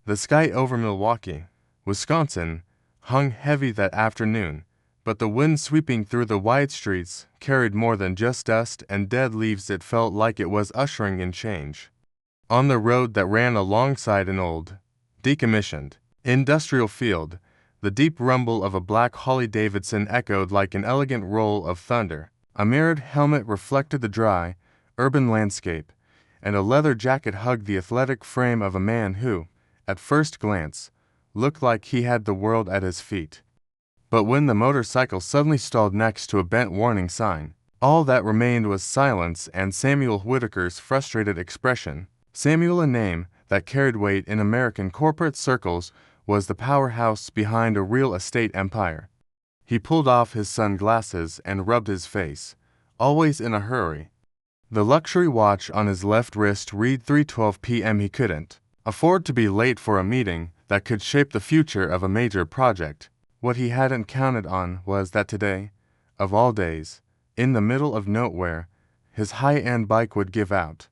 The sky over Milwaukee, Wisconsin, hung heavy that afternoon, but the wind sweeping through the wide streets carried more than just dust and dead leaves. It felt like it was ushering in change. On the road that ran alongside an old, decommissioned, industrial field, the deep rumble of a black Harley-Davidson echoed like an elegant roll of thunder. A mirrored helmet reflected the dry, urban landscape, and a leather jacket hugged the athletic frame of a man who, at first glance, looked like he had the world at his feet. But when the motorcycle suddenly stalled next to a bent warning sign, all that remained was silence and Samuel Whitaker's frustrated expression. Samuel, a name that carried weight in American corporate circles, was the powerhouse behind a real estate empire. He pulled off his sunglasses and rubbed his face, always in a hurry. The luxury watch on his left wrist read 3:12 p.m. He couldn't afford to be late for a meeting that could shape the future of a major project. What he hadn't counted on was that today, of all days, in the middle of nowhere, his high-end bike would give out.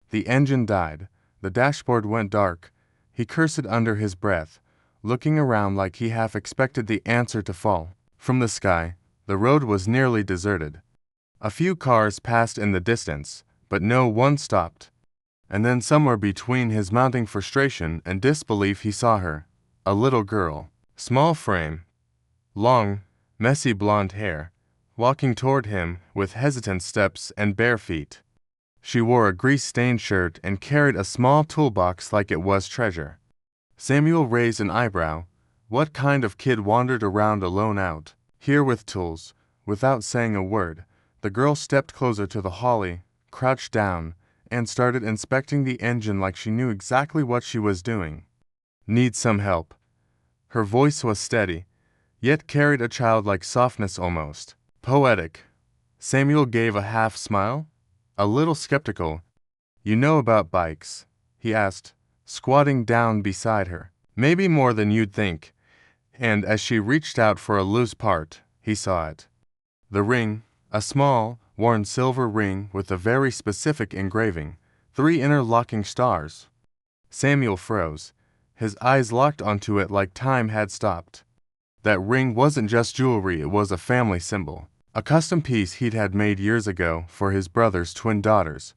The engine died, the dashboard went dark. He cursed under his breath, looking around like he half expected the answer to fall from the sky. The road was nearly deserted. A few cars passed in the distance, but no one stopped. And then somewhere between his mounting frustration and disbelief he saw her, a little girl, small frame, long, messy blonde hair, walking toward him with hesitant steps and bare feet. She wore a grease-stained shirt and carried a small toolbox like it was treasure. Samuel raised an eyebrow. What kind of kid wandered around alone out here with tools? Without saying a word, the girl stepped closer to the Harley, crouched down, and started inspecting the engine like she knew exactly what she was doing. Need some help? Her voice was steady, yet carried a childlike softness, almost poetic. Samuel gave a half smile, a little skeptical. You know about bikes? He asked, squatting down beside her. Maybe more than you'd think. And as she reached out for a loose part, he saw it. The ring, a small, worn silver ring with a very specific engraving, 3 interlocking stars. Samuel froze, his eyes locked onto it like time had stopped. That ring wasn't just jewelry, it was a family symbol, a custom piece he'd had made years ago for his brother's twin daughters.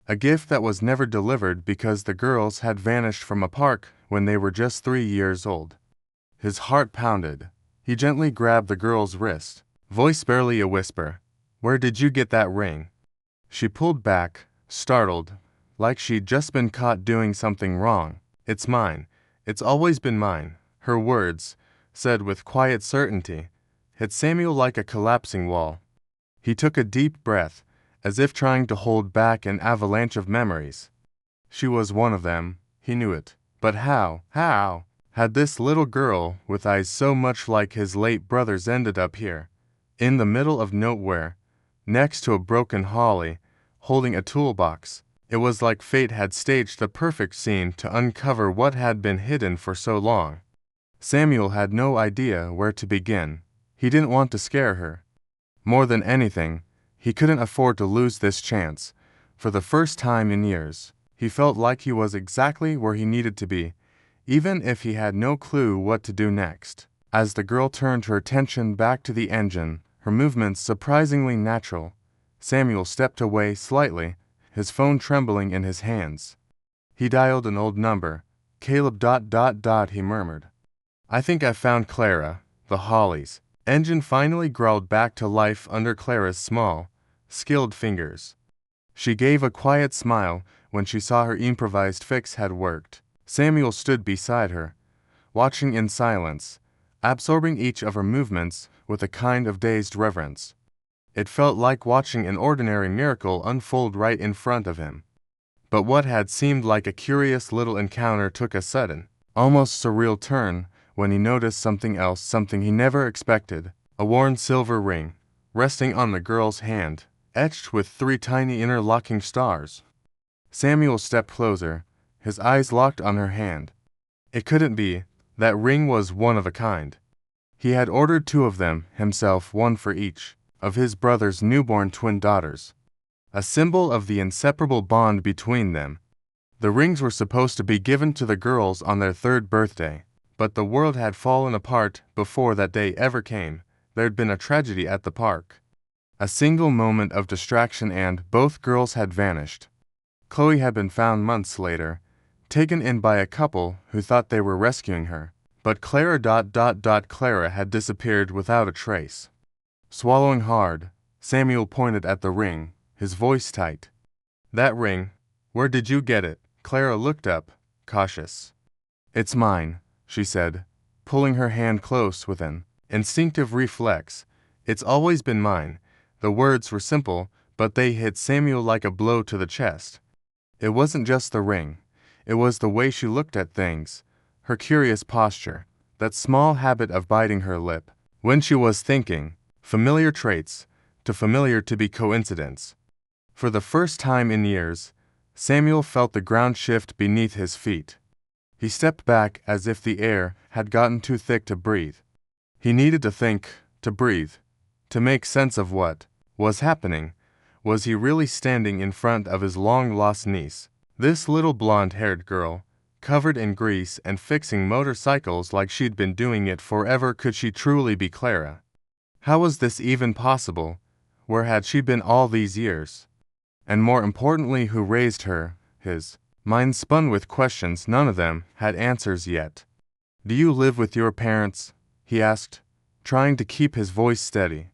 A gift that was never delivered because the girls had vanished from a park when they were just 3 years old. His heart pounded. He gently grabbed the girl's wrist, voice barely a whisper. Where did you get that ring? She pulled back, startled, like she'd just been caught doing something wrong. It's mine. It's always been mine. Her words, said with quiet certainty, hit Samuel like a collapsing wall. He took a deep breath, as if trying to hold back an avalanche of memories. She was one of them, he knew it. But how had this little girl, with eyes so much like his late brother's, ended up here, in the middle of nowhere, next to a broken Harley, holding a toolbox? It was like fate had staged the perfect scene to uncover what had been hidden for so long. Samuel had no idea where to begin. He didn't want to scare her. More than anything, he couldn't afford to lose this chance. For the first time in years, he felt like he was exactly where he needed to be, even if he had no clue what to do next. As the girl turned her attention back to the engine, her movements surprisingly natural, Samuel stepped away slightly, his phone trembling in his hands. He dialed an old number. Caleb ... he murmured. I think I found Clara, the Hollies. Engine finally growled back to life under Clara's small, skilled fingers. She gave a quiet smile when she saw her improvised fix had worked. Samuel stood beside her, watching in silence, absorbing each of her movements with a kind of dazed reverence. It felt like watching an ordinary miracle unfold right in front of him. But what had seemed like a curious little encounter took a sudden, almost surreal turn when he noticed something else, something he never expected. A worn silver ring, resting on the girl's hand, etched with 3 tiny interlocking stars. Samuel stepped closer, his eyes locked on her hand. It couldn't be. That ring was one of a kind. He had ordered 2 of them himself, one for each of his brother's newborn twin daughters. A symbol of the inseparable bond between them. The rings were supposed to be given to the girls on their 3rd birthday, but the world had fallen apart before that day ever came. There'd been a tragedy at the park. A single moment of distraction and both girls had vanished. Chloe had been found months later, taken in by a couple who thought they were rescuing her. But Clara had disappeared without a trace. Swallowing hard, Samuel pointed at the ring, his voice tight. That ring, where did you get it? Clara looked up, cautious. It's mine, she said, pulling her hand close with an instinctive reflex. It's always been mine. The words were simple, but they hit Samuel like a blow to the chest. It wasn't just the ring. It was the way she looked at things, her curious posture, that small habit of biting her lip when she was thinking, familiar traits, too familiar to be coincidence. For the first time in years, Samuel felt the ground shift beneath his feet. He stepped back as if the air had gotten too thick to breathe. He needed to think, to breathe, to make sense of what was happening. Was he really standing in front of his long-lost niece, this little blonde-haired girl, covered in grease and fixing motorcycles like she'd been doing it forever? Could she truly be Clara? How was this even possible? Where had she been all these years? And more importantly, who raised her? His mind spun with questions. None of them had answers yet. Do you live with your parents? He asked, trying to keep his voice steady.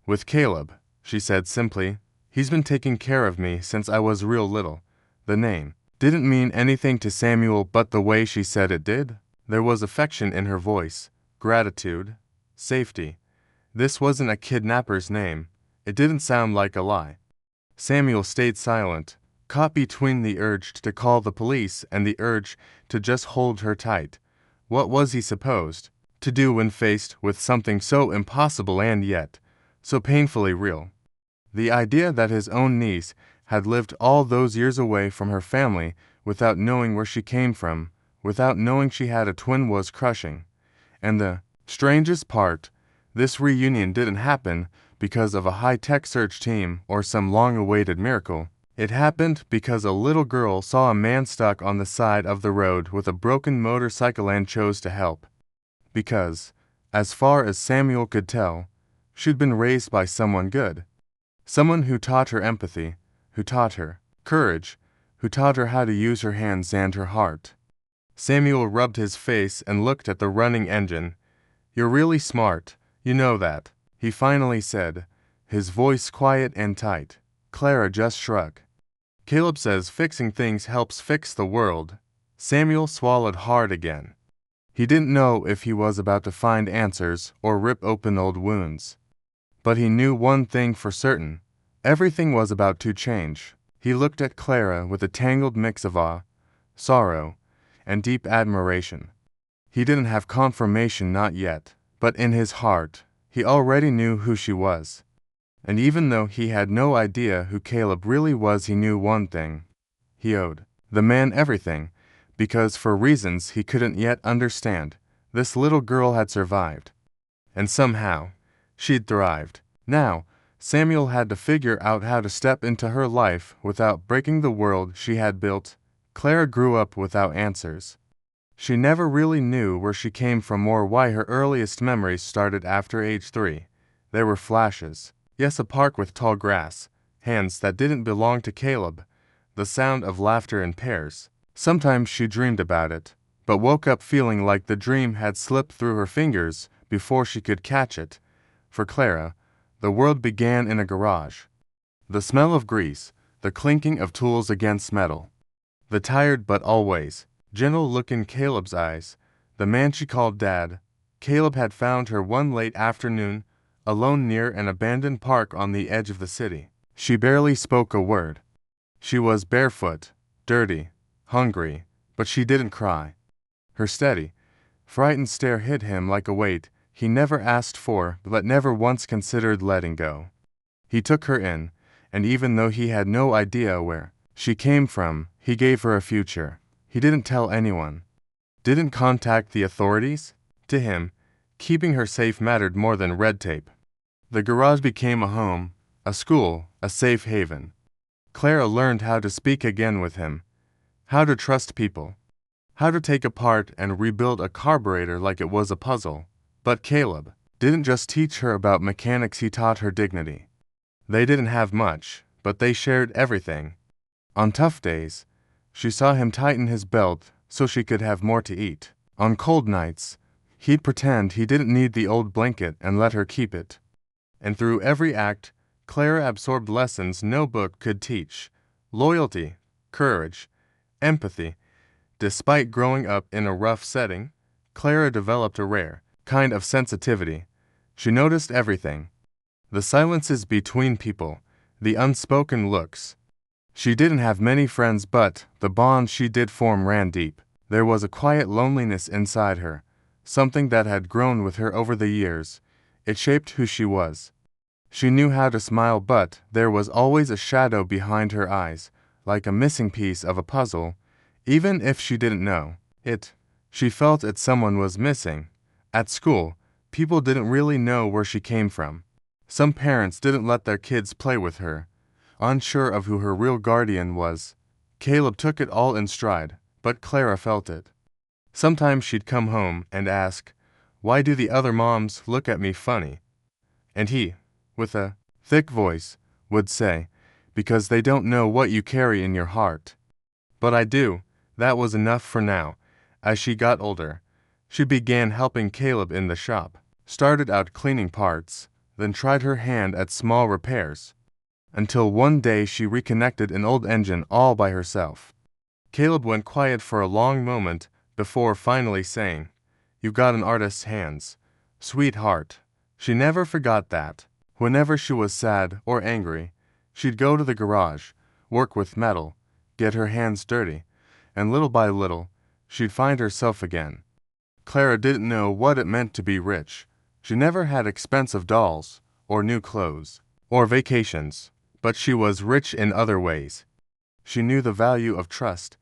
With Caleb, she said simply. He's been taking care of me since I was real little. The name didn't mean anything to Samuel, but the way she said it did. There was affection in her voice, gratitude, safety. This wasn't a kidnapper's name. It didn't sound like a lie. Samuel stayed silent, caught between the urge to call the police and the urge to just hold her tight. What was he supposed to do when faced with something so impossible and yet so painfully real? The idea that his own niece had lived all those years away from her family without knowing where she came from, without knowing she had a twin, was crushing. And the strangest part, this reunion didn't happen because of a high-tech search team or some long-awaited miracle. It happened because a little girl saw a man stuck on the side of the road with a broken motorcycle and chose to help. Because, as far as Samuel could tell, she'd been raised by someone good. Someone who taught her empathy, who taught her courage, who taught her how to use her hands and her heart. Samuel rubbed his face and looked at the running engine. You're really smart, you know that, he finally said, his voice quiet and tight. Clara just shrugged. Caleb says fixing things helps fix the world. Samuel swallowed hard again. He didn't know if he was about to find answers or rip open old wounds. But he knew one thing for certain. Everything was about to change. He looked at Clara with a tangled mix of awe, sorrow, and deep admiration. He didn't have confirmation, not yet, but in his heart, he already knew who she was. And even though he had no idea who Caleb really was, he knew one thing. He owed the man everything, because for reasons he couldn't yet understand, this little girl had survived. And somehow, she'd thrived. Now, Samuel had to figure out how to step into her life without breaking the world she had built. Clara grew up without answers. She never really knew where she came from or why. Her earliest memories started after age 3. There were flashes. Yes, a park with tall grass, hands that didn't belong to Caleb, the sound of laughter in pairs. Sometimes she dreamed about it, but woke up feeling like the dream had slipped through her fingers before she could catch it. For Clara, the world began in a garage. The smell of grease, the clinking of tools against metal, the tired but always gentle look in Caleb's eyes, the man she called Dad. Caleb had found her one late afternoon, alone near an abandoned park on the edge of the city. She barely spoke a word. She was barefoot, dirty, hungry, but she didn't cry. Her steady, frightened stare hit him like a weight he never asked for but never once considered letting go. He took her in, and even though he had no idea where she came from, he gave her a future. He didn't tell anyone. Didn't contact the authorities. To him, keeping her safe mattered more than red tape. The garage became a home, a school, a safe haven. Clara learned how to speak again with him. how to trust people, how to take apart and rebuild a carburetor like it was a puzzle. But Caleb didn't just teach her about mechanics, he taught her dignity. They didn't have much, but they shared everything. On tough days, she saw him tighten his belt so she could have more to eat. On cold nights, he'd pretend he didn't need the old blanket and let her keep it. And through every act, Clara absorbed lessons no book could teach: loyalty, courage, empathy. Despite growing up in a rough setting, Clara developed a rare kind of sensitivity. She noticed everything: the silences between people, the unspoken looks. She didn't have many friends, but the bonds she did form ran deep. There was a quiet loneliness inside her, something that had grown with her over the years. It shaped who she was. She knew how to smile, but there was always a shadow behind her eyes, like a missing piece of a puzzle. Even if she didn't know it, she felt it. Someone was missing. At school, people didn't really know where she came from. Some parents didn't let their kids play with her, unsure of who her real guardian was. Caleb took it all in stride, but Clara felt it. Sometimes she'd come home and ask, "Why do the other moms look at me funny?" And he, with a thick voice, would say, "Because they don't know what you carry in your heart." "But I do." That was enough for now. As she got older, she began helping Caleb in the shop, started out cleaning parts, then tried her hand at small repairs, until one day she reconnected an old engine all by herself. Caleb went quiet for a long moment before finally saying, "You've got an artist's hands, sweetheart." She never forgot that. Whenever she was sad or angry, she'd go to the garage, work with metal, get her hands dirty, and little by little, she'd find herself again. Clara didn't know what it meant to be rich. She never had expensive dolls, or new clothes, or vacations, but she was rich in other ways. She knew the value of trust.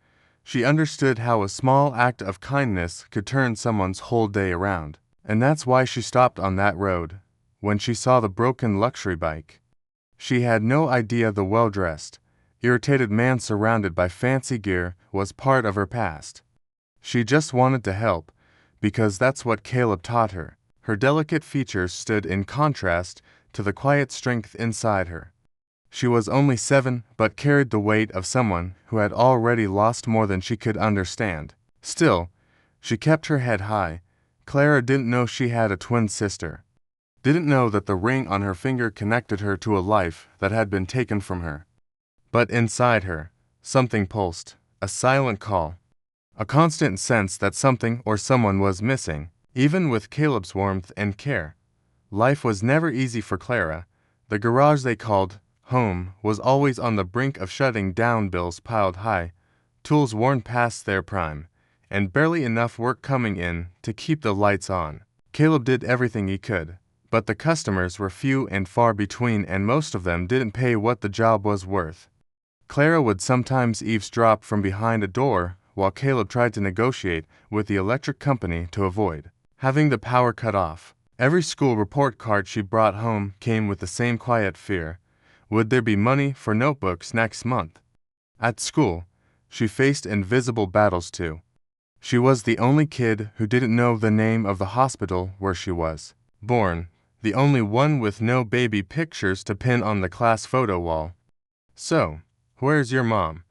She understood how a small act of kindness could turn someone's whole day around. And that's why she stopped on that road when she saw the broken luxury bike. She had no idea the well-dressed, irritated man surrounded by fancy gear was part of her past. She just wanted to help, because that's what Caleb taught her. Her delicate features stood in contrast to the quiet strength inside her. She was only 7, but carried the weight of someone who had already lost more than she could understand. Still, she kept her head high. Clara didn't know she had a twin sister. Didn't know that the ring on her finger connected her to a life that had been taken from her. But inside her, something pulsed, a silent call, a constant sense that something or someone was missing. Even with Caleb's warmth and care, life was never easy for Clara. The garage they called home was always on the brink of shutting down, bills piled high, tools worn past their prime, and barely enough work coming in to keep the lights on. Caleb did everything he could, but the customers were few and far between, and most of them didn't pay what the job was worth. Clara would sometimes eavesdrop from behind a door while Caleb tried to negotiate with the electric company to avoid having the power cut off. Every school report card she brought home came with the same quiet fear: would there be money for notebooks next month? At school, she faced invisible battles too. She was the only kid who didn't know the name of the hospital where she was born, the only one with no baby pictures to pin on the class photo wall. "So, where's your mom?"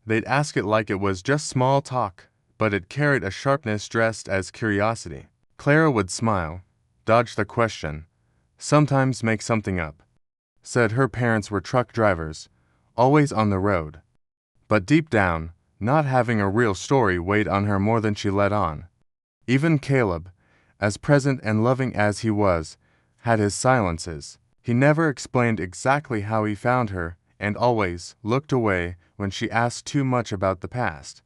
They'd ask it like it was just small talk, but it carried a sharpness dressed as curiosity. Clara would smile, dodge the question, sometimes make something up. Said her parents were truck drivers, always on the road. But deep down, not having a real story weighed on her more than she let on. Even Caleb, as present and loving as he was, had his silences. He never explained exactly how he found her, and always looked away when she asked too much about the past.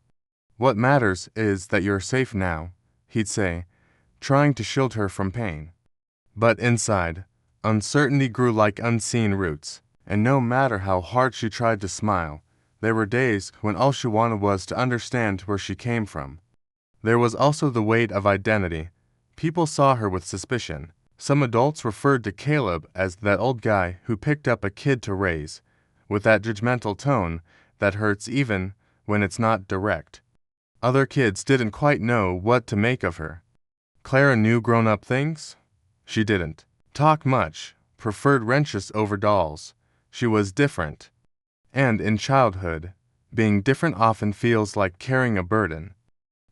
"What matters is that you're safe now," he'd say, trying to shield her from pain. But inside, uncertainty grew like unseen roots, and no matter how hard she tried to smile, there were days when all she wanted was to understand where she came from. There was also the weight of identity. People saw her with suspicion. Some adults referred to Caleb as that old guy who picked up a kid to raise, with that judgmental tone that hurts even when it's not direct. Other kids didn't quite know what to make of her. Clara knew grown-up things. She didn't talk much, preferred wrenches over dolls. She was different. And in childhood, being different often feels like carrying a burden.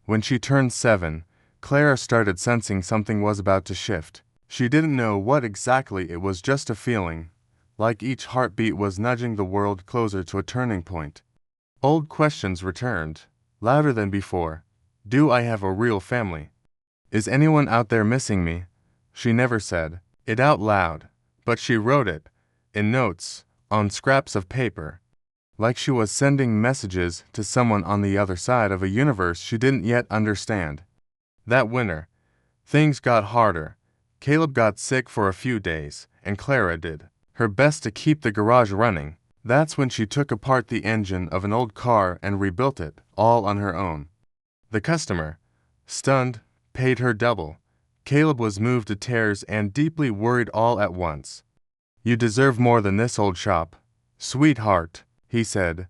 When she turned 7, Clara started sensing something was about to shift. She didn't know what exactly, it was just a feeling, like each heartbeat was nudging the world closer to a turning point. Old questions returned, louder than before. Do I have a real family? Is anyone out there missing me? She never said it out loud, but she wrote it, in notes, on scraps of paper, like she was sending messages to someone on the other side of a universe she didn't yet understand. That winter, things got harder. Caleb got sick for a few days, and Clara did her best to keep the garage running. That's when she took apart the engine of an old car and rebuilt it, all on her own. The customer, stunned, paid her double. Caleb was moved to tears and deeply worried all at once. You deserve more than this, old shop. Sweetheart, he said,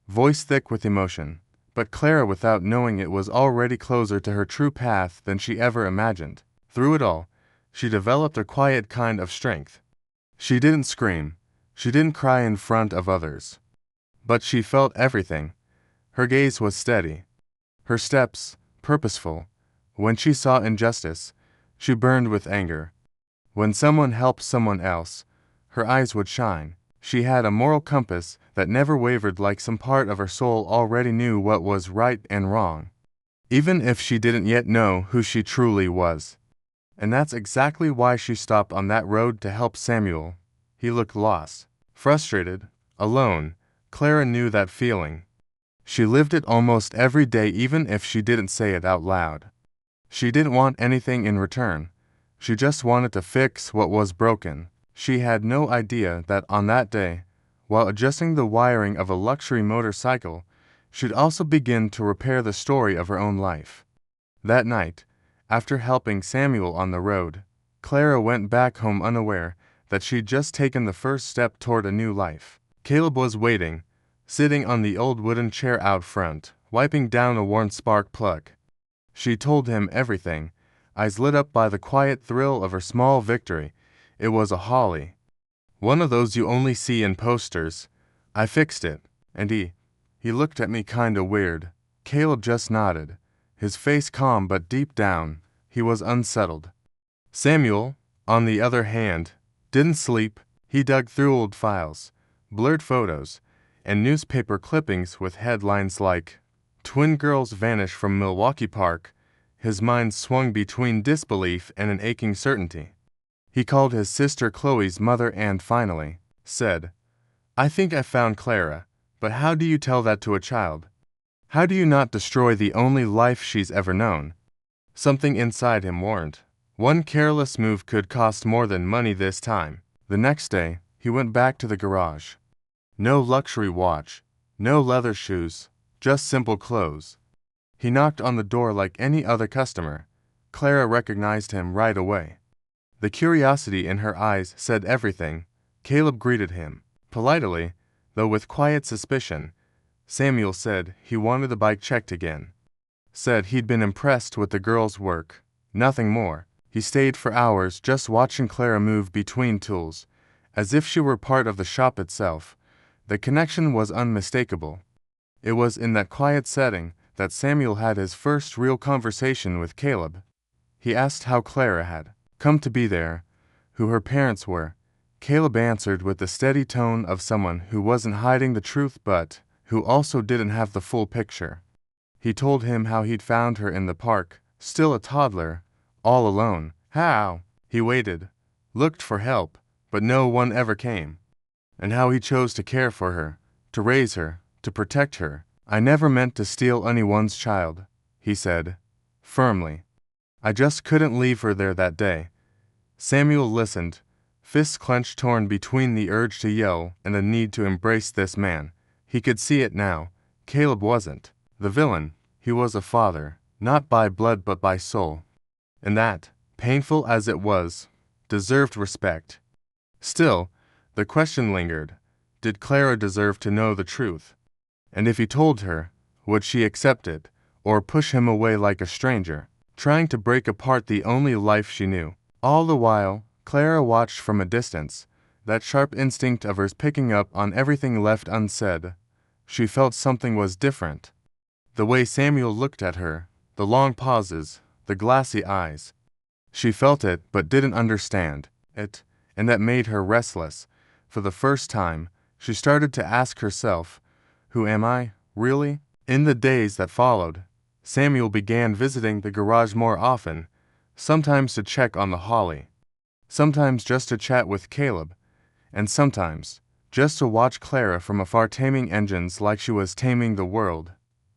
voice thick with emotion. But Clara, without knowing it, was already closer to her true path than she ever imagined. Through it all, she developed a quiet kind of strength. She didn't scream. She didn't cry in front of others. But she felt everything. Her gaze was steady. Her steps, purposeful. When she saw injustice, she burned with anger. When someone helped someone else, her eyes would shine. She had a moral compass that never wavered, like some part of her soul already knew what was right and wrong, even if she didn't yet know who she truly was. And that's exactly why she stopped on that road to help Samuel. He looked lost, frustrated, alone. Clara knew that feeling. She lived it almost every day, even if she didn't say it out loud. She didn't want anything in return. She just wanted to fix what was broken. She had no idea that on that day, while adjusting the wiring of a luxury motorcycle, she'd also begin to repair the story of her own life. That night, after helping Samuel on the road, Clara went back home unaware that she'd just taken the first step toward a new life. Caleb was waiting, sitting on the old wooden chair out front, wiping down a worn spark plug. She told him everything, eyes lit up by the quiet thrill of her small victory. It was a Harley. One of those you only see in posters. I fixed it, and he looked at me kinda weird. Caleb just nodded, his face calm, but deep down, he was unsettled. Samuel, on the other hand, didn't sleep. He dug through old files, blurred photos, and newspaper clippings with headlines like, "Twin girls vanish from Milwaukee Park." His mind swung between disbelief and an aching certainty. He called his sister Chloe's mother and finally said, "I think I found Clara, but how do you tell that to a child? How do you not destroy the only life she's ever known?" Something inside him warned. One careless move could cost more than money this time. The next day, he went back to the garage. No luxury watch, no leather shoes, just simple clothes. He knocked on the door like any other customer. Clara recognized him right away. The curiosity in her eyes said everything. Caleb greeted him politely, though with quiet suspicion. Samuel said he wanted the bike checked again. Said he'd been impressed with the girl's work. Nothing more. He stayed for hours just watching Clara move between tools, as if she were part of the shop itself. The connection was unmistakable. It was in that quiet setting that Samuel had his first real conversation with Caleb. He asked how Clara had come to be there, who her parents were. Caleb answered with the steady tone of someone who wasn't hiding the truth but who also didn't have the full picture. He told him how he'd found her in the park, still a toddler, all alone. How he waited, looked for help, but no one ever came. And how he chose to care for her, to raise her, to protect her. "I never meant to steal anyone's child," he said, firmly. "I just couldn't leave her there that day." Samuel listened, fists clenched, torn between the urge to yell and the need to embrace this man. He could see it now. Caleb wasn't the villain. He was a father, not by blood but by soul. And that, painful as it was, deserved respect. Still, the question lingered. Did Clara deserve to know the truth? And if he told her, Would she accept it, or push him away like a stranger, trying to break apart the only life she knew? All the while, Clara watched from a distance, that sharp instinct of hers picking up on everything left unsaid. She felt something was different. The way Samuel looked at her, the long pauses, the glassy eyes. She felt it but didn't understand it, and that made her restless. For the first time, she started to ask herself, who am I, really? In the days that followed, Samuel began visiting the garage more often, sometimes to check on the Harley, sometimes just to chat with Caleb, and sometimes just to watch Clara from afar taming engines like she was taming the world.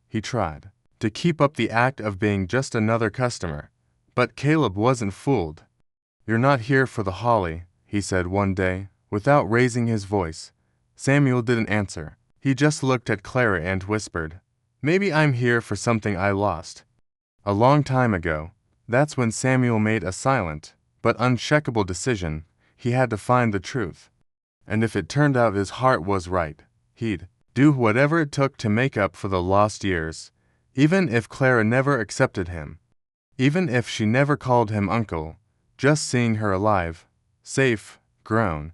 He tried to keep up the act of being just another customer, but Caleb wasn't fooled. "You're not here for the Harley," he said one day, without raising his voice. Samuel didn't answer. He just looked at Clara and whispered, "Maybe I'm here for something I lost a long time ago." That's when Samuel made a silent, but uncheckable decision. He had to find the truth. And if it turned out his heart was right, he'd do whatever it took to make up for the lost years, even if Clara never accepted him, even if she never called him uncle. Just seeing her alive, safe, grown,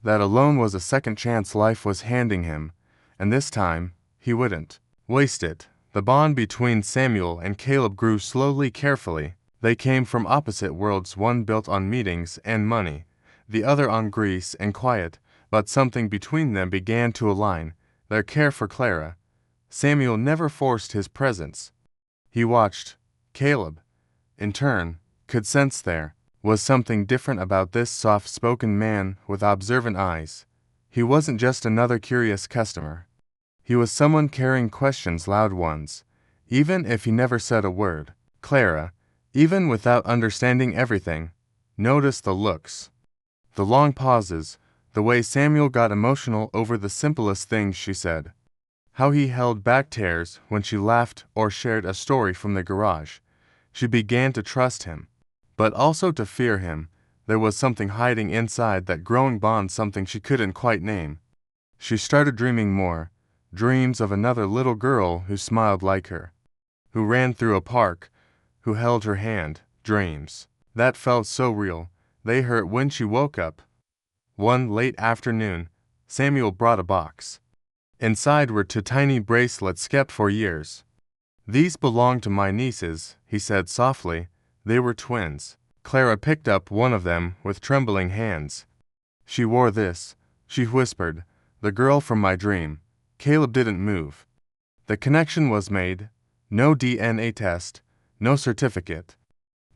that alone was a second chance life was handing him, and this time, he wouldn't waste it. The bond between Samuel and Caleb grew slowly, carefully. They came from opposite worlds, one built on meetings and money, the other on grease and quiet, but something between them began to align, their care for Clara. Samuel never forced his presence. He watched. Caleb, in turn, could sense there was something different about this soft-spoken man with observant eyes. He wasn't just another curious customer. He was someone carrying questions, loud ones, even if he never said a word. Clara, even without understanding everything, noticed the looks, the long pauses, the way Samuel got emotional over the simplest things she said, how he held back tears when she laughed or shared a story from the garage. She began to trust him, but also to fear him. There was something hiding inside that growing bond, something she couldn't quite name. She started dreaming more, dreams of another little girl who smiled like her, who ran through a park, who held her hand. Dreams that felt so real, they hurt. When she woke up one late afternoon, Samuel brought a box. Inside were 2 tiny bracelets kept for years. "These belong to my nieces," he said softly. They were twins. Clara picked up one of them with trembling hands. "She wore this," she whispered, "the girl from my dream." Caleb didn't move. The connection was made. No DNA test, no certificate.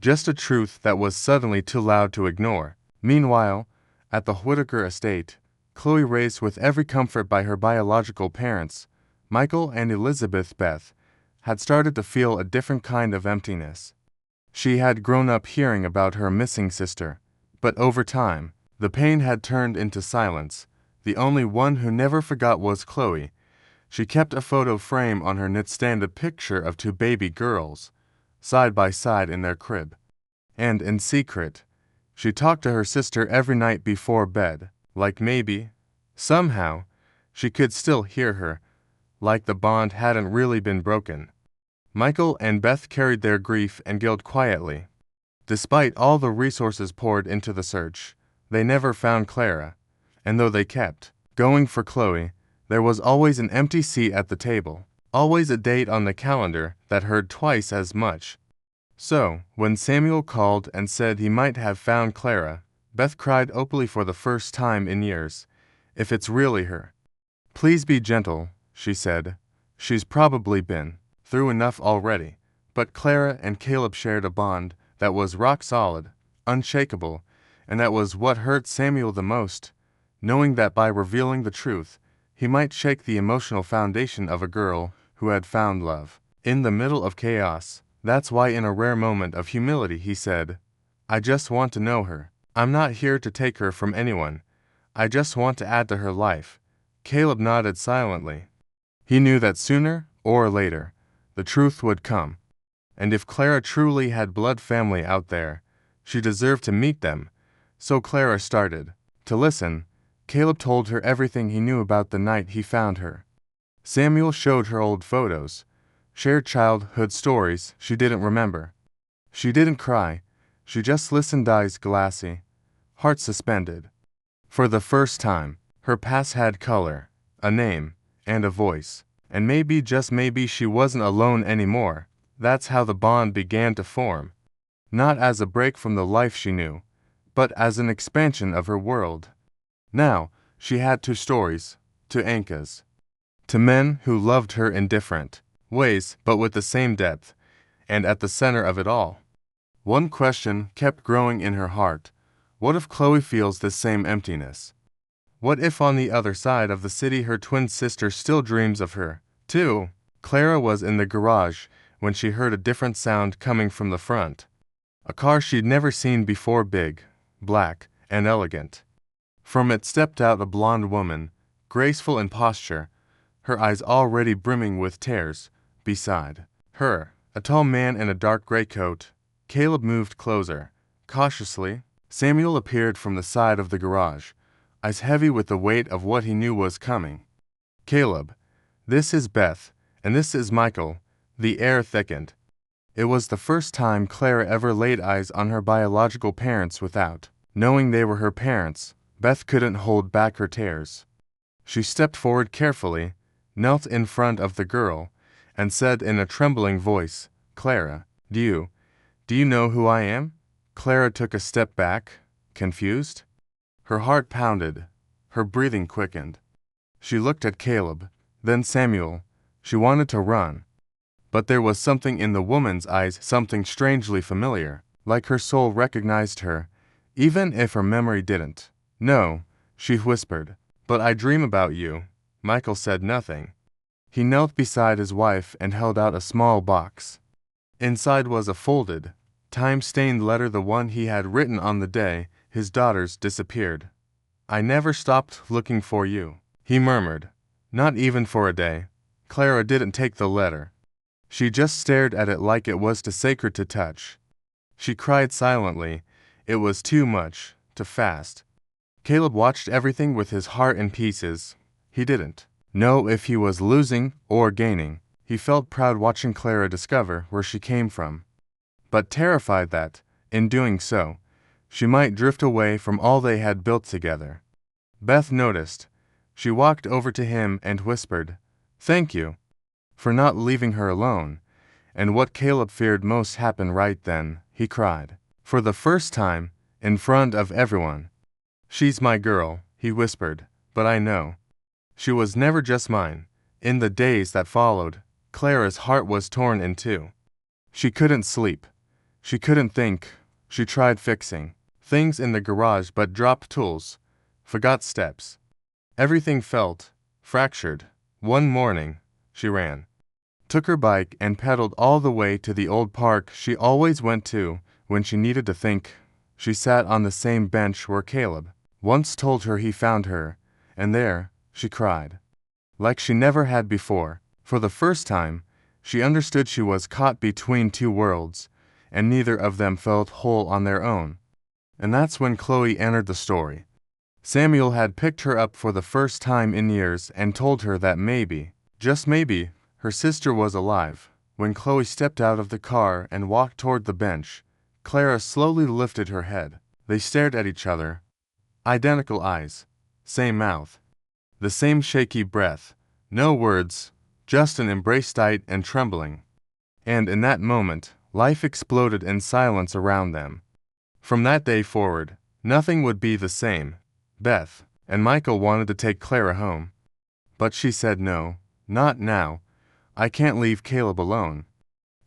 Just a truth that was suddenly too loud to ignore. Meanwhile, at the Whitaker estate, Chloe, raised with every comfort by her biological parents, Michael and Elizabeth Beth, had started to feel a different kind of emptiness. She had grown up hearing about her missing sister, but over time, the pain had turned into silence. The only one who never forgot was Chloe. She kept a photo frame on her nightstand, a picture of 2 baby girls, side by side in their crib. And in secret, she talked to her sister every night before bed, like maybe, somehow, she could still hear her, like the bond hadn't really been broken. Michael and Beth carried their grief and guilt quietly. Despite all the resources poured into the search, they never found Clara, and though they kept going for Chloe, there was always an empty seat at the table, always a date on the calendar that hurt twice as much. So, when Samuel called and said he might have found Clara, Beth cried openly for the first time in years. "If it's really her, please be gentle," she said. "She's probably been through enough already." But Clara and Caleb shared a bond that was rock solid, unshakable, and that was what hurt Samuel the most, knowing that by revealing the truth, he might shake the emotional foundation of a girl who had found love in the middle of chaos. That's why, in a rare moment of humility, he said, "I just want to know her. I'm not here to take her from anyone. I just want to add to her life." Caleb nodded silently. He knew that sooner or later, the truth would come. And if Clara truly had blood family out there, she deserved to meet them. So Clara started to listen. Caleb told her everything he knew about the night he found her. Samuel showed her old photos, shared childhood stories she didn't remember. She didn't cry. She just listened, eyes glassy, heart suspended. For the first time, her past had color, a name, and a voice. And maybe, just maybe, she wasn't alone anymore. That's how the bond began to form. Not as a break from the life she knew, but as an expansion of her world. Now, she had two stories, two anchors. To men who loved her in different ways, but with the same depth, and at the center of it all. One question kept growing in her heart. What if Chloe feels this same emptiness? What if on the other side of the city her twin sister still dreams of her, too? Clara was in the garage when she heard a different sound coming from the front. A car she'd never seen before, big, black, and elegant. From it stepped out a blonde woman, graceful in posture, her eyes already brimming with tears. Beside her, a tall man in a dark gray coat. Caleb moved closer. Cautiously, Samuel appeared from the side of the garage, eyes heavy with the weight of what he knew was coming. Caleb, this is Beth, and this is Michael. The air thickened. It was the first time Clara ever laid eyes on her biological parents without knowing they were her parents. Beth couldn't hold back her tears. She stepped forward carefully, knelt in front of the girl, and said in a trembling voice, "Clara, do you know who I am?" Clara took a step back, confused. Her heart pounded, her breathing quickened. She looked at Caleb, then Samuel. She wanted to run. But there was something in the woman's eyes, something strangely familiar, like her soul recognized her, even if her memory didn't. "No," she whispered, "but I dream about you." Michael said nothing. He knelt beside his wife and held out a small box. Inside was a folded, time-stained letter, the one he had written on the day his daughters disappeared. "I never stopped looking for you," he murmured. Not even for a day. Clara didn't take the letter. She just stared at it like it was too sacred to touch. She cried silently. It was too much, too fast. Caleb watched everything with his heart in pieces. He didn't know if he was losing or gaining. He felt proud watching Clara discover where she came from, but terrified that, in doing so, she might drift away from all they had built together. Beth noticed. She walked over to him and whispered, "Thank you," for not leaving her alone. And what Caleb feared most happened right then. He cried. For the first time, in front of everyone. "She's my girl," he whispered, "but I know. She was never just mine." In the days that followed, Clara's heart was torn in two. She couldn't sleep. She couldn't think. She tried fixing things in the garage but dropped tools, forgot steps. Everything felt fractured. One morning, she ran, took her bike and pedaled all the way to the old park she always went to when she needed to think. She sat on the same bench where Caleb once told her he found her, and there, she cried. Like she never had before. For the first time, she understood she was caught between two worlds, and neither of them felt whole on their own. And that's when Chloe entered the story. Samuel had picked her up for the first time in years and told her that maybe, just maybe, her sister was alive. When Chloe stepped out of the car and walked toward the bench, Clara slowly lifted her head. They stared at each other. Identical eyes, same mouth, the same shaky breath. No words, just an embrace tight and trembling. And in that moment, life exploded in silence around them. From that day forward, nothing would be the same. Beth and Michael wanted to take Clara home. But she said no, not now. I can't leave Caleb alone.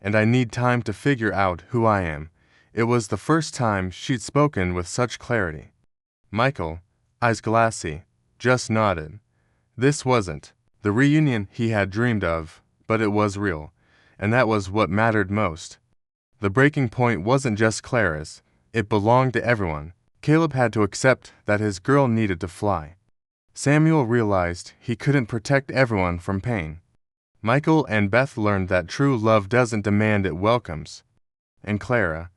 And I need time to figure out who I am. It was the first time she'd spoken with such clarity. Michael, eyes glassy, just nodded. This wasn't the reunion he had dreamed of, but it was real, and that was what mattered most. The breaking point wasn't just Clara's, it belonged to everyone. Caleb had to accept that his girl needed to fly. Samuel realized he couldn't protect everyone from pain. Michael and Beth learned that true love doesn't demand, it welcomes. And Clara,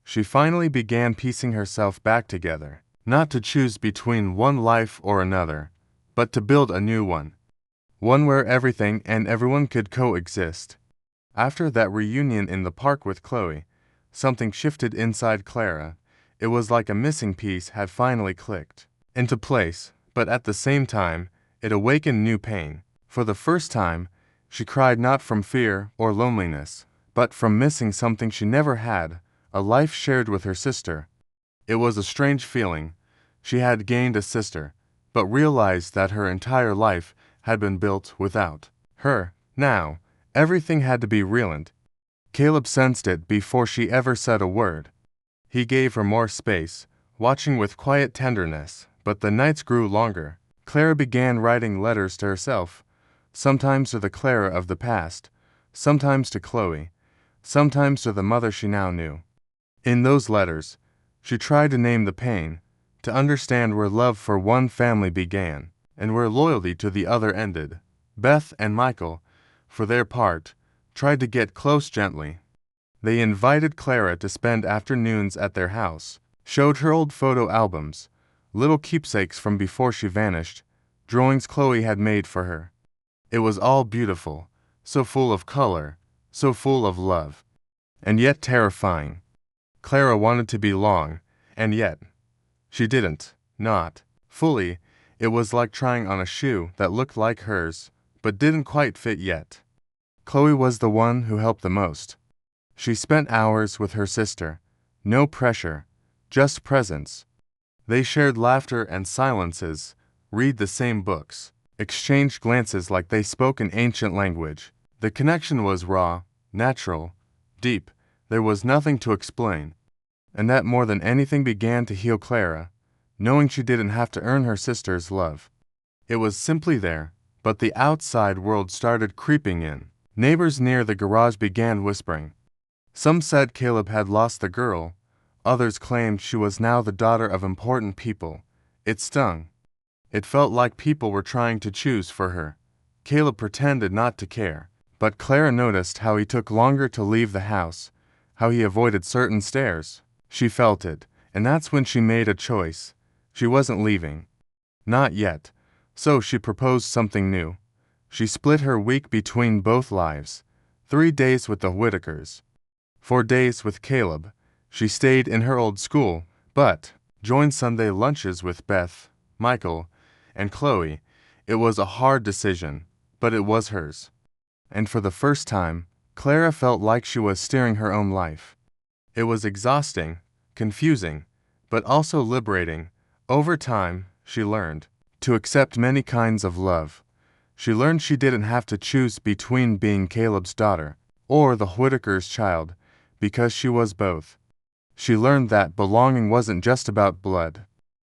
she finally began piecing herself back together, not to choose between one life or another, but to build a new one. One where everything and everyone could coexist. After that reunion in the park with Chloe, something shifted inside Clara. It was like a missing piece had finally clicked into place, but at the same time, it awakened new pain. For the first time, she cried not from fear or loneliness, but from missing something she never had, a life shared with her sister. It was a strange feeling. She had gained a sister, but realized that her entire life had been built without her. Now, everything had to be ruined. Caleb sensed it before she ever said a word. He gave her more space, watching with quiet tenderness, but the nights grew longer. Clara began writing letters to herself, sometimes to the Clara of the past, sometimes to Chloe, sometimes to the mother she now knew. In those letters, she tried to name the pain, to understand where love for one family began, and where loyalty to the other ended. Beth and Michael, for their part, tried to get close gently. They invited Clara to spend afternoons at their house, showed her old photo albums, little keepsakes from before she vanished, drawings Chloe had made for her. It was all beautiful, so full of color, so full of love, and yet terrifying. Clara wanted to belong, and yet she didn't, not fully. It was like trying on a shoe that looked like hers, but didn't quite fit yet. Chloe was the one who helped the most. She spent hours with her sister, no pressure, just presence. They shared laughter and silences, read the same books, exchanged glances like they spoke an ancient language. The connection was raw, natural, deep. There was nothing to explain. And that more than anything began to heal Clara, knowing she didn't have to earn her sister's love. It was simply there, but the outside world started creeping in. Neighbors near the garage began whispering. Some said Caleb had lost the girl. Others claimed she was now the daughter of important people. It stung. It felt like people were trying to choose for her. Caleb pretended not to care, but Clara noticed how he took longer to leave the house, how he avoided certain stairs. She felt it, and that's when she made a choice. She wasn't leaving. Not yet. So she proposed something new. She split her week between both lives. 3 days with the Whitakers. 4 days with Caleb. She stayed in her old school, but joined Sunday lunches with Beth, Michael, and Chloe. It was a hard decision, but it was hers. And for the first time, Clara felt like she was steering her own life. It was exhausting, confusing, but also liberating. Over time, she learned to accept many kinds of love. She learned she didn't have to choose between being Caleb's daughter or the Whitaker's child, because she was both. She learned that belonging wasn't just about blood.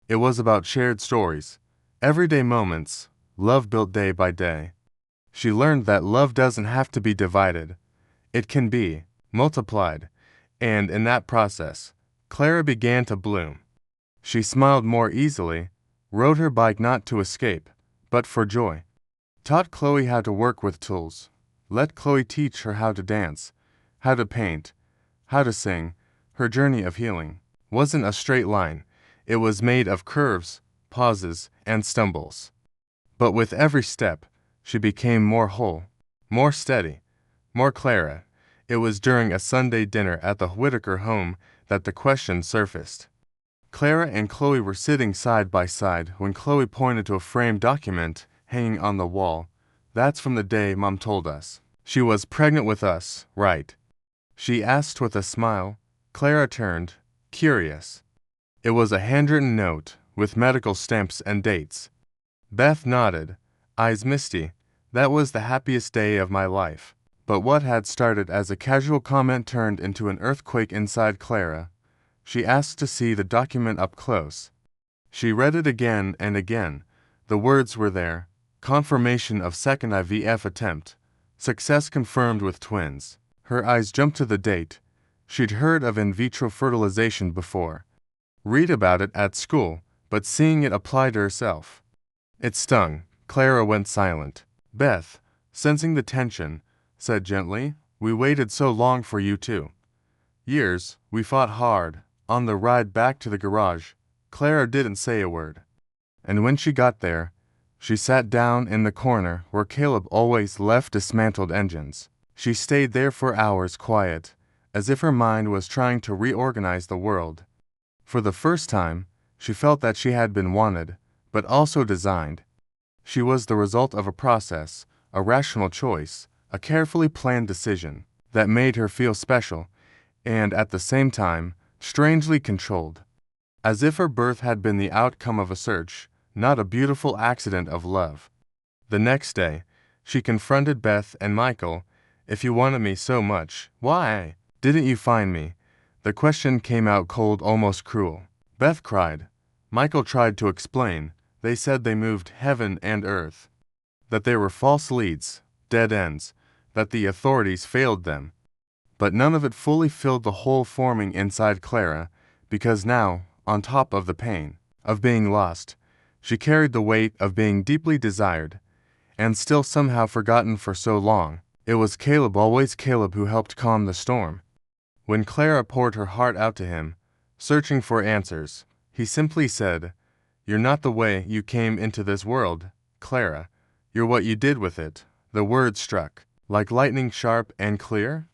It was about shared stories, everyday moments, love built day by day. She learned that love doesn't have to be divided. It can be multiplied. And in that process, Clara began to bloom. She smiled more easily, rode her bike not to escape, but for joy. Taught Chloe how to work with tools. Let Chloe teach her how to dance, how to paint, how to sing. Her journey of healing wasn't a straight line. It was made of curves, pauses, and stumbles. But with every step, she became more whole, more steady, more Clara. It was during a Sunday dinner at the Whitaker home that the question surfaced. Clara and Chloe were sitting side by side when Chloe pointed to a framed document hanging on the wall. That's from the day Mom told us she was pregnant with us, right? She asked with a smile. Clara turned, curious. It was a handwritten note with medical stamps and dates. Beth nodded, eyes misty. That was the happiest day of my life. But what had started as a casual comment turned into an earthquake inside Clara. She asked to see the document up close. She read it again and again. The words were there. Confirmation of second IVF attempt. Success confirmed with twins. Her eyes jumped to the date. She'd heard of in vitro fertilization before. Read about it at school, but seeing it applied to herself. It stung. Clara went silent. Beth, sensing the tension, said gently, "We waited so long for you too. Years, we fought hard." On the ride back to the garage, Clara didn't say a word. And when she got there, she sat down in the corner where Caleb always left dismantled engines. She stayed there for hours quiet, as if her mind was trying to reorganize the world. For the first time, she felt that she had been wanted, but also designed. She was the result of a process, a rational choice, a carefully planned decision that made her feel special and, at the same time, strangely controlled. As if her birth had been the outcome of a search, not a beautiful accident of love. The next day, she confronted Beth and Michael. "If you wanted me so much, why didn't you find me?" The question came out cold, almost cruel. Beth cried. Michael tried to explain. They said they moved heaven and earth, that they were false leads, dead ends, that the authorities failed them. But none of it fully filled the hole forming inside Clara, because now, on top of the pain of being lost, she carried the weight of being deeply desired, and still somehow forgotten for so long. It was Caleb, always Caleb, who helped calm the storm. When Clara poured her heart out to him, searching for answers, he simply said, "You're not the way you came into this world, Clara. You're what you did with it." The words struck, like lightning, sharp and clear.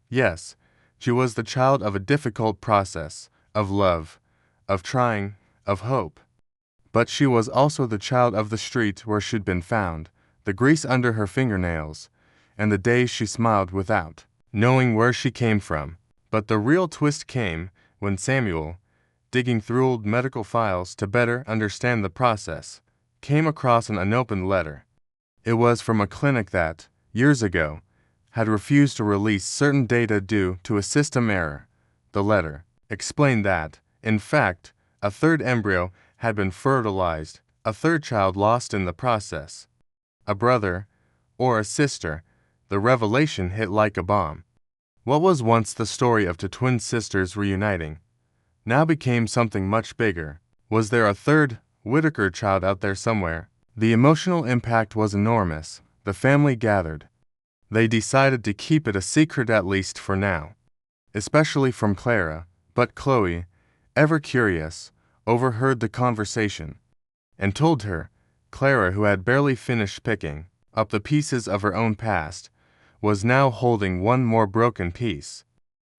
Yes, she was the child of a difficult process, of love, of trying, of hope. But she was also the child of the street where she'd been found, the grease under her fingernails, and the days she smiled without knowing where she came from. But the real twist came when Samuel, digging through old medical files to better understand the process, came across an unopened letter. It was from a clinic that, years ago, had refused to release certain data due to a system error. The letter explained that, in fact, a third embryo had been fertilized, a third child lost in the process. A brother, or a sister. The revelation hit like a bomb. What was once the story of two twin sisters reuniting now became something much bigger. Was there a third Whitaker child out there somewhere? The emotional impact was enormous. The family gathered. They decided to keep it a secret, at least for now, especially from Clara, but Chloe, ever curious, overheard the conversation and told her. Clara, who had barely finished picking up the pieces of her own past, was now holding one more broken piece.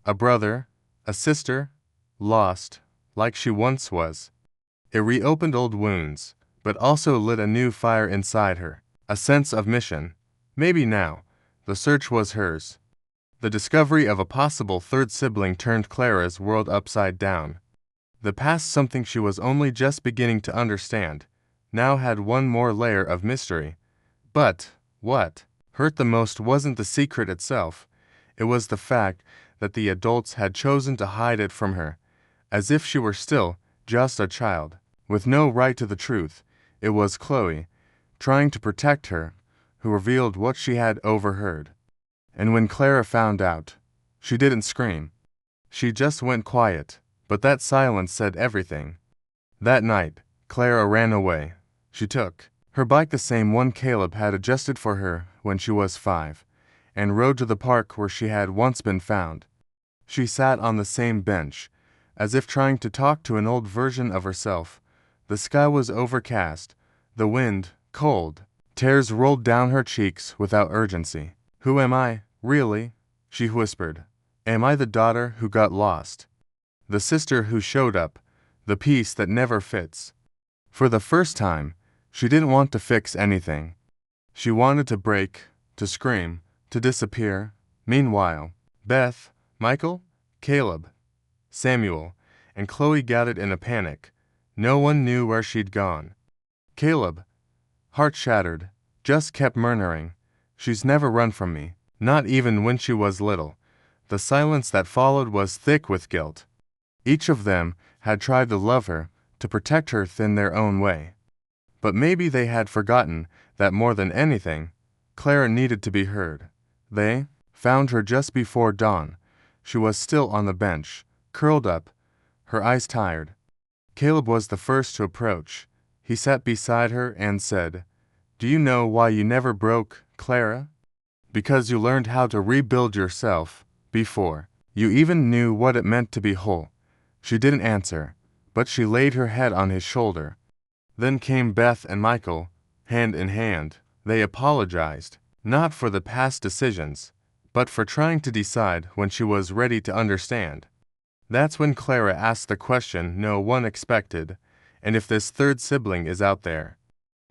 A brother, a sister, lost, like she once was. It reopened old wounds, but also lit a new fire inside her, a sense of mission. Maybe now, the search was hers. The discovery of a possible third sibling turned Clara's world upside down. The past, something she was only just beginning to understand, now had one more layer of mystery. But what hurt the most wasn't the secret itself. It was the fact that the adults had chosen to hide it from her, as if she were still just a child, with no right to the truth. It was Chloe, trying to protect her, who revealed what she had overheard. And when Clara found out, she didn't scream. She just went quiet, but that silence said everything. That night, Clara ran away. She took her bike, the same one Caleb had adjusted for her when she was 5, and rode to the park where she had once been found. She sat on the same bench, as if trying to talk to an old version of herself. The sky was overcast, the wind cold. Tears rolled down her cheeks without urgency. "Who am I, really?" she whispered. "Am I the daughter who got lost? The sister who showed up? The piece that never fits?" For the first time, she didn't want to fix anything. She wanted to break, to scream, to disappear. Meanwhile, Beth, Michael, Caleb, Samuel, and Chloe gathered in a panic. No one knew where she'd gone. Caleb, heart shattered, just kept murmuring, "She's never run from me, not even when she was little." The silence that followed was thick with guilt. Each of them had tried to love her, to protect her in their own way. But maybe they had forgotten that more than anything, Clara needed to be heard. They found her just before dawn. She was still on the bench, curled up, her eyes tired. Caleb was the first to approach. He sat beside her and said, "Do you know why you never broke, Clara? Because you learned how to rebuild yourself before you even knew what it meant to be whole." She didn't answer, but she laid her head on his shoulder. Then came Beth and Michael, hand in hand. They apologized, not for the past decisions, but for trying to decide when she was ready to understand. That's when Clara asked the question no one expected, and if this third sibling is out there.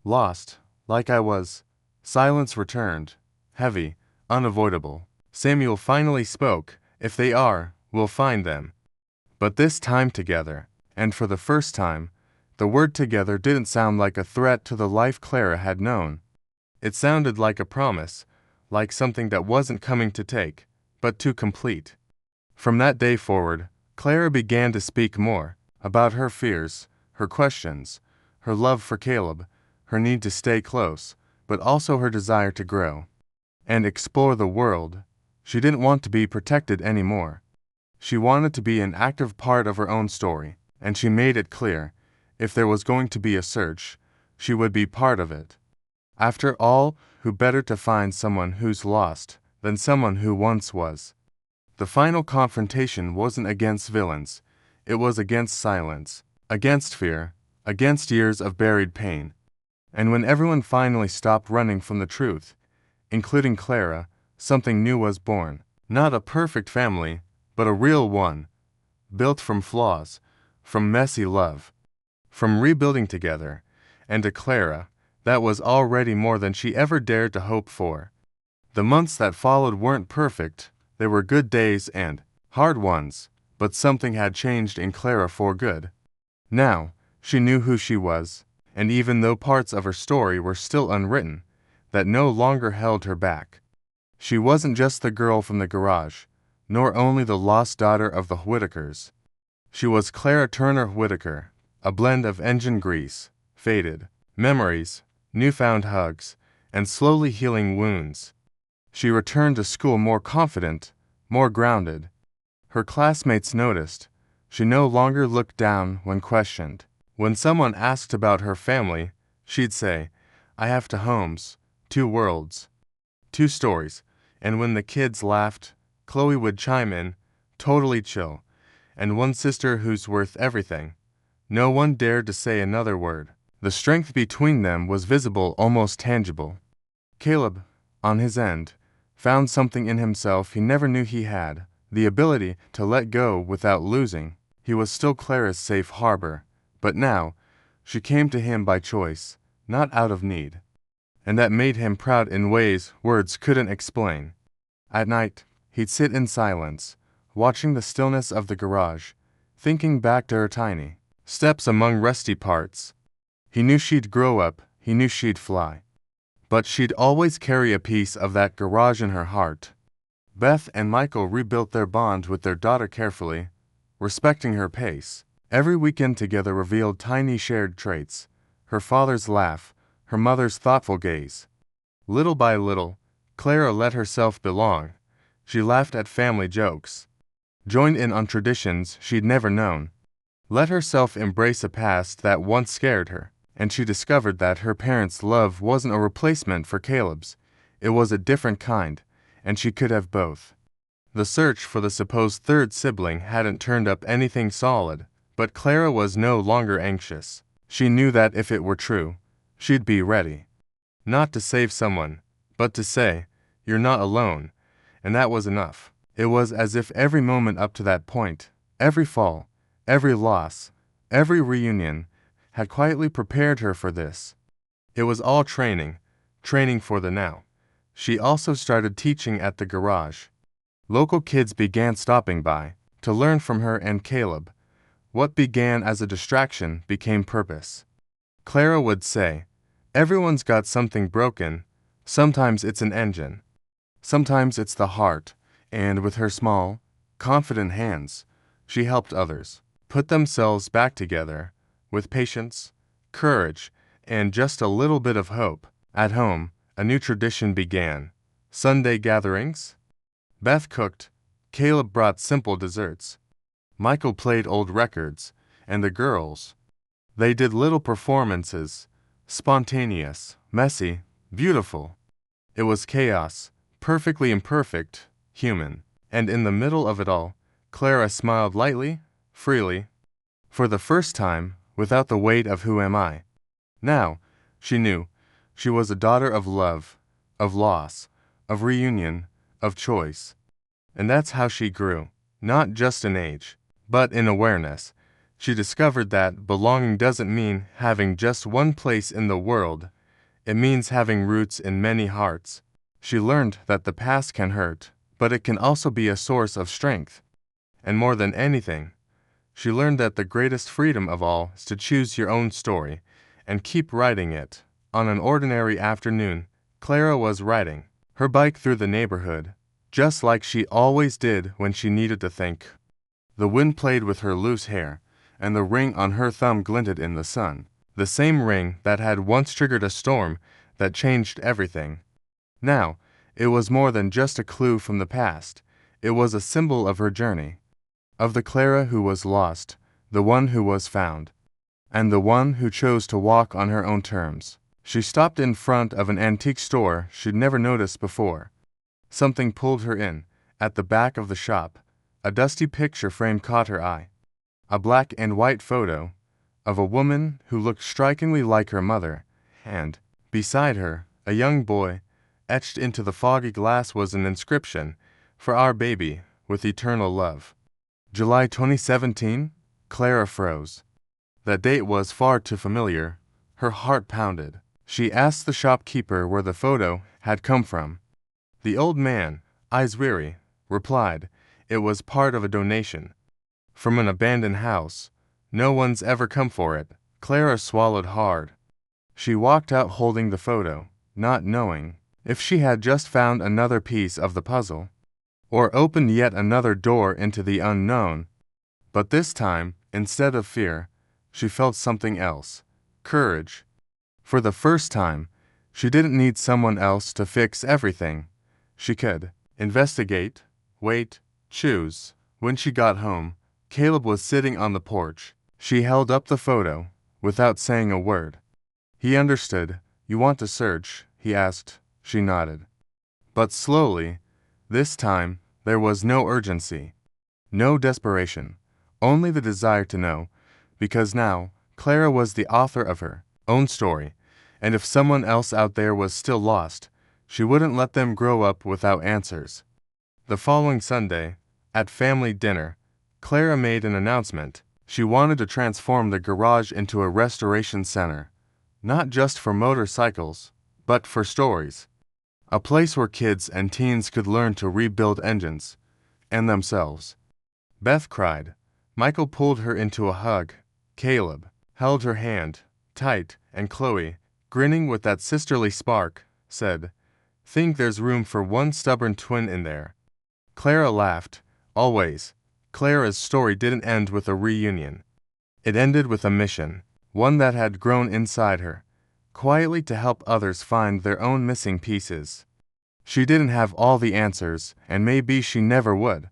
Lost, like I was. Silence returned, heavy, unavoidable. Samuel finally spoke. If they are, we'll find them. But this time together, and for the first time, the word together didn't sound like a threat to the life Clara had known. It sounded like a promise, like something that wasn't coming to take, but to complete. From that day forward, Clara began to speak more about her fears, her questions, her love for Caleb, her need to stay close, but also her desire to grow and explore the world. She didn't want to be protected anymore. She wanted to be an active part of her own story, and she made it clear, if there was going to be a search, she would be part of it. After all, who better to find someone who's lost than someone who once was? The final confrontation wasn't against villains, it was against silence, against fear, against years of buried pain. And when everyone finally stopped running from the truth, including Clara, something new was born. Not a perfect family, but a real one, built from flaws, from messy love, from rebuilding together, and to Clara, that was already more than she ever dared to hope for. The months that followed weren't perfect, they were good days and hard ones, but something had changed in Clara for good. Now, she knew who she was, and even though parts of her story were still unwritten, that no longer held her back. She wasn't just the girl from the garage, nor only the lost daughter of the Whitakers. She was Clara Turner Whitaker, a blend of engine grease, faded memories, newfound hugs, and slowly healing wounds. She returned to school more confident, more grounded. Her classmates noticed. She no longer looked down when questioned. When someone asked about her family, she'd say, "I have two homes, two worlds, two stories." And when the kids laughed, Chloe would chime in, totally chill, "And one sister who's worth everything." No one dared to say another word. The strength between them was visible, almost tangible. Caleb, on his end, found something in himself he never knew he had, the ability to let go without losing. He was still Clara's safe harbor, but now, she came to him by choice, not out of need. And that made him proud in ways words couldn't explain. At night, he'd sit in silence, watching the stillness of the garage, thinking back to her tiny steps among rusty parts. He knew she'd grow up, he knew she'd fly. But she'd always carry a piece of that garage in her heart. Beth and Michael rebuilt their bond with their daughter carefully, respecting her pace. Every weekend together revealed tiny shared traits: her father's laugh, her mother's thoughtful gaze. Little by little, Clara let herself belong. She laughed at family jokes, joined in on traditions she'd never known, let herself embrace a past that once scared her, and she discovered that her parents' love wasn't a replacement for Caleb's. It was a different kind, and she could have both. The search for the supposed third sibling hadn't turned up anything solid, but Clara was no longer anxious. She knew that if it were true, she'd be ready. Not to save someone, but to say, "You're not alone," and that was enough. It was as if every moment up to that point, every fall, every loss, every reunion, had quietly prepared her for this. It was all training for the now. She also started teaching at the garage. Local kids began stopping by to learn from her and Caleb. What began as a distraction became purpose. Clara would say, "Everyone's got something broken. Sometimes it's an engine. Sometimes it's the heart." And with her small, confident hands, she helped others put themselves back together with patience, courage, and just a little bit of hope. At home, a new tradition began. Sunday gatherings. Beth cooked, Caleb brought simple desserts. Michael played old records, and the girls, they did little performances, spontaneous, messy, beautiful. It was chaos, perfectly imperfect, human. And in the middle of it all, Clara smiled lightly, freely, for the first time, without the weight of "who am I?" Now, she knew, she was a daughter of love, of loss, of reunion, of choice. And that's how she grew, not just in age, but in awareness. She discovered that belonging doesn't mean having just one place in the world, it means having roots in many hearts. She learned that the past can hurt, but it can also be a source of strength. And more than anything, she learned that the greatest freedom of all is to choose your own story and keep writing it. On an ordinary afternoon, Clara was riding her bike through the neighborhood, just like she always did when she needed to think. The wind played with her loose hair, and the ring on her thumb glinted in the sun, the same ring that had once triggered a storm that changed everything. Now, it was more than just a clue from the past, it was a symbol of her journey, of the Clara who was lost, the one who was found, and the one who chose to walk on her own terms. She stopped in front of an antique store she'd never noticed before. Something pulled her in. At the back of the shop, a dusty picture frame caught her eye. A black and white photo of a woman who looked strikingly like her mother, and, beside her, a young boy. Etched into the foggy glass was an inscription, "For our baby, with eternal love." July 2017, Clara froze. That date was far too familiar. Her heart pounded. She asked the shopkeeper where the photo had come from. The old man, eyes weary, replied it was part of a donation from an abandoned house. No one's ever come for it. Clara swallowed hard. She walked out holding the photo, not knowing if she had just found another piece of the puzzle, or opened yet another door into the unknown. But this time, instead of fear, she felt something else, courage. For the first time, she didn't need someone else to fix everything. She could investigate, wait, choose. When she got home, Caleb was sitting on the porch. She held up the photo, without saying a word. He understood. "You want to search?" he asked. She nodded. But slowly, this time, there was no urgency, no desperation, only the desire to know, because now, Clara was the author of her own story, and if someone else out there was still lost, she wouldn't let them grow up without answers. The following Sunday, at family dinner, Clara made an announcement. She wanted to transform the garage into a restoration center, not just for motorcycles, but for stories. A place where kids and teens could learn to rebuild engines and themselves. Beth cried. Michael pulled her into a hug. Caleb held her hand tight, and Chloe, grinning with that sisterly spark, said, "Think there's room for one stubborn twin in there." Clara laughed. Always. Clara's story didn't end with a reunion. It ended with a mission, one that had grown inside her, quietly to help others find their own missing pieces. She didn't have all the answers, and maybe she never would.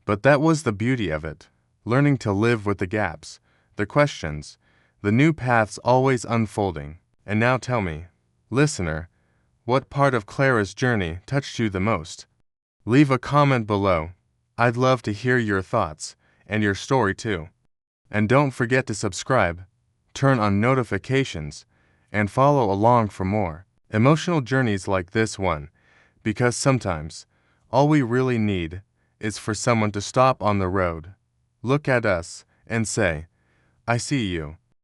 But that was the beauty of it, learning to live with the gaps, the questions, the new paths always unfolding. And now tell me, listener, what part of Clara's journey touched you the most? Leave a comment below. I'd love to hear your thoughts, and your story too. And don't forget to subscribe, turn on notifications, and follow along for more emotional journeys like this one, because sometimes, all we really need is for someone to stop on the road, look at us, and say, "I see you."